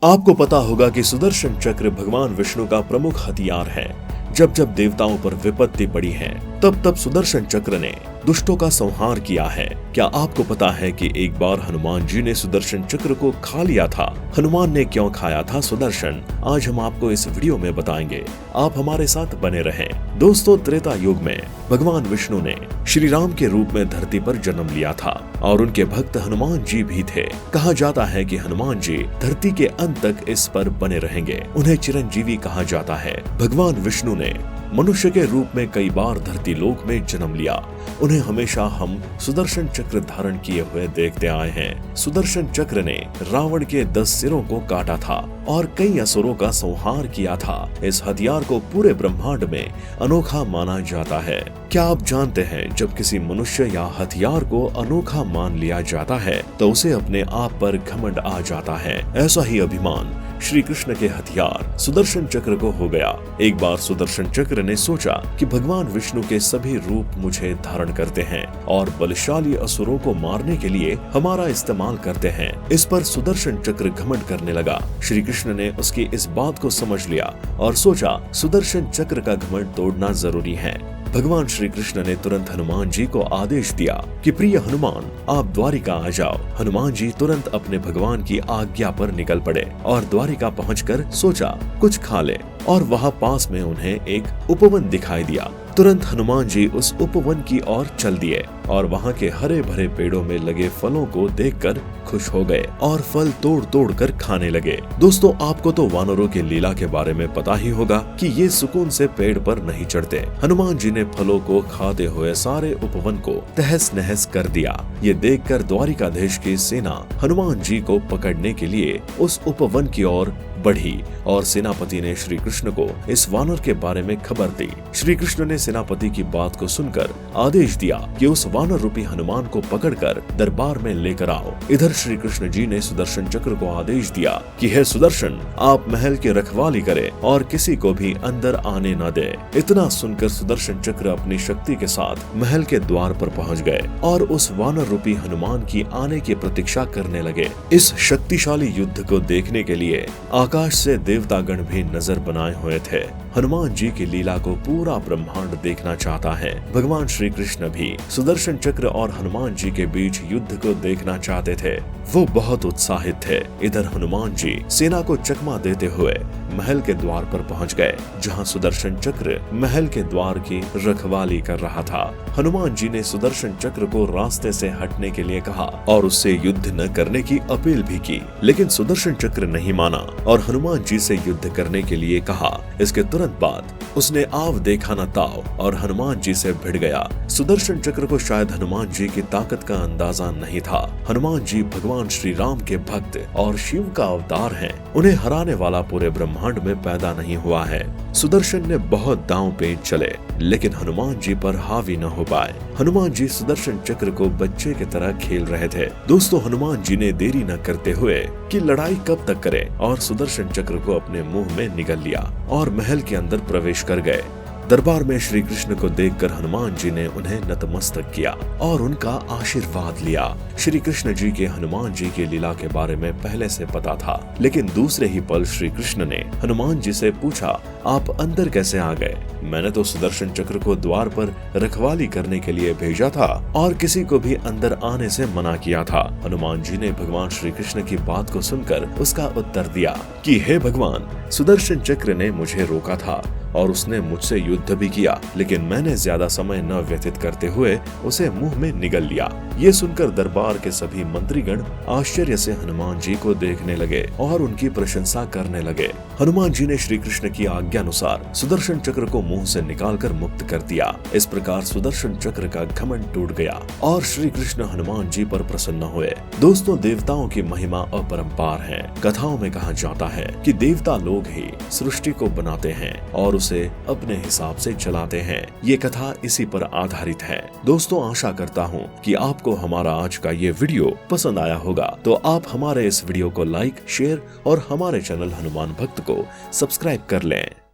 आपको पता होगा कि सुदर्शन चक्र भगवान विष्णु का प्रमुख हथियार है। जब जब देवताओं पर विपत्ति पड़ी है तब तब सुदर्शन चक्र ने दुष्टों का संहार किया है। क्या आपको पता है कि एक बार हनुमान जी ने सुदर्शन चक्र को खा लिया था? हनुमान ने क्यों खाया था सुदर्शन, आज हम आपको इस वीडियो में बताएंगे। आप हमारे साथ बने रहें। दोस्तों, त्रेता युग में भगवान विष्णु ने श्री राम के रूप में धरती पर जन्म लिया था और उनके भक्त हनुमान जी भी थे। कहा जाता है कि हनुमान जी धरती के अंत तक इस पर बने रहेंगे। उन्हें चिरंजीवी कहा जाता है। भगवान विष्णु ने मनुष्य के रूप में कई बार धरती लोक में जन्म लिया। उन्हें हमेशा हम सुदर्शन चक्र धारण किए हुए देखते आए हैं। सुदर्शन चक्र ने रावण के 10 सिरों को काटा था और कई असुरों का संहार किया था। इस हथियार को पूरे ब्रह्मांड में अनोखा माना जाता है। क्या आप जानते हैं, जब किसी मनुष्य या हथियार को अनोखा मान लिया जाता है तो उसे अपने आप पर घमंड आ जाता है। ऐसा ही अभिमान श्री कृष्ण के हथियार सुदर्शन चक्र को हो गया। एक बार सुदर्शन चक्र ने सोचा कि भगवान विष्णु के सभी रूप मुझे धारण करते हैं और बलशाली असुरों को मारने के लिए हमारा इस्तेमाल करते हैं। इस पर सुदर्शन चक्र घमंड करने लगा। श्री कृष्ण ने उसकी इस बात को समझ लिया और सोचा सुदर्शन चक्र का घमंड तोड़ना जरूरी है। भगवान श्री कृष्ण ने तुरंत हनुमान जी को आदेश दिया कि प्रिय हनुमान, आप द्वारिका आ जाओ। हनुमान जी तुरंत अपने भगवान की आज्ञा पर निकल पड़े और द्वारिका पहुंचकर सोचा कुछ खा ले, और वहां पास में उन्हें एक उपवन दिखाई दिया। तुरंत हनुमान जी उस उपवन की ओर चल दिए और वहां के हरे भरे पेड़ों में लगे फलों को देखकर खुश हो गए और फल तोड़ तोड़ कर खाने लगे। दोस्तों, आपको तो वानरों की लीला के बारे में पता ही होगा कि ये सुकून से पेड़ पर नहीं चढ़ते। हनुमान जी ने फलों को खाते हुए सारे उपवन को तहस नहस कर दिया। ये देखकर द्वारिकाधीश की सेना हनुमान जी को पकड़ने के लिए उस उपवन की ओर बढ़ी और सेनापति ने श्री कृष्ण को इस वानर के बारे में खबर दी। श्री कृष्ण ने सेनापति की बात को सुनकर आदेश दिया कि उस वानर रूपी हनुमान को पकड़कर दरबार में लेकर आओ। इधर श्री कृष्ण जी ने सुदर्शन चक्र को आदेश दिया कि हे सुदर्शन, आप महल की रखवाली करें और किसी को भी अंदर आने न दे। इतना सुनकर सुदर्शन चक्र अपनी शक्ति के साथ महल के द्वार पर पहुंच गए और उस वानर रूपी हनुमान की आने की प्रतीक्षा करने लगे। इस शक्तिशाली युद्ध को देखने के लिए आकाश से देवतागण भी नजर बनाए हुए थे। हनुमान जी की लीला को पूरा ब्रह्मांड देखना चाहता है। भगवान श्री कृष्ण भी सुदर्शन चक्र और हनुमान जी के बीच युद्ध को देखना चाहते थे। वो बहुत उत्साहित थे। इधर हनुमान जी सेना को चकमा देते हुए महल के द्वार पर पहुंच गए, जहां सुदर्शन चक्र महल के द्वार की रखवाली कर रहा था। हनुमान जी ने सुदर्शन चक्र को रास्ते से हटने के लिए कहा और उससे युद्ध न करने की अपील भी की, लेकिन सुदर्शन चक्र नहीं माना और हनुमान जी से युद्ध करने के लिए कहा। इसके तुरंत बाद उसने आव देखा न ताव और हनुमान जी से भिड़ गया। सुदर्शन चक्र को शायद हनुमान जी की ताकत का अंदाजा नहीं था। हनुमान जी भगवान श्री राम के भक्त और शिव का अवतार हैं। उन्हें हराने वाला पूरे ब्रह्मांड में पैदा नहीं हुआ है। सुदर्शन ने बहुत दांव पेच चले, लेकिन हनुमान जी पर हावी न हो पाए। हनुमान जी सुदर्शन चक्र को बच्चे की तरह खेल रहे थे। दोस्तों, हनुमान जी ने देरी न करते हुए कि लड़ाई कब तक करें और सुदर्शन चक्र को अपने मुंह में निगल लिया और महल के अंदर प्रवेश कर गए। दरबार में श्री कृष्ण को देखकर हनुमान जी ने उन्हें नतमस्तक किया और उनका आशीर्वाद लिया। श्री कृष्ण जी के हनुमान जी की लीला के बारे में पहले से पता था, लेकिन दूसरे ही पल श्री कृष्ण ने हनुमान जी से पूछा, आप अंदर कैसे आ गए? मैंने तो सुदर्शन चक्र को द्वार पर रखवाली करने के लिए भेजा था और किसी को भी अंदर आने से मना किया था। हनुमान जी ने भगवान श्री कृष्ण की बात को सुनकर उसका उत्तर दिया कि हे भगवान, सुदर्शन चक्र ने मुझे रोका था और उसने मुझसे युद्ध भी किया, लेकिन मैंने ज्यादा समय न व्यतीत करते हुए उसे मुंह में निगल लिया। ये सुनकर दरबार के सभी मंत्रीगण आश्चर्य से हनुमान जी को देखने लगे और उनकी प्रशंसा करने लगे। हनुमान जी ने श्री कृष्ण की आज्ञा अनुसार सुदर्शन चक्र को मुंह से निकालकर मुक्त कर दिया। इस प्रकार सुदर्शन चक्र का घमंड टूट गया और श्री कृष्ण हनुमान जी पर प्रसन्न हुए। दोस्तों, देवताओं की महिमा अपरंपार है। कथाओं में कहा जाता है कि देवता लोग ही सृष्टि को बनाते हैं और उसे अपने हिसाब से चलाते हैं। ये कथा इसी पर आधारित है। दोस्तों, आशा करता हूँ कि आपको हमारा आज का ये वीडियो पसंद आया होगा, तो आप हमारे इस वीडियो को लाइक, शेयर और हमारे चैनल हनुमान भक्त को सब्सक्राइब कर लें।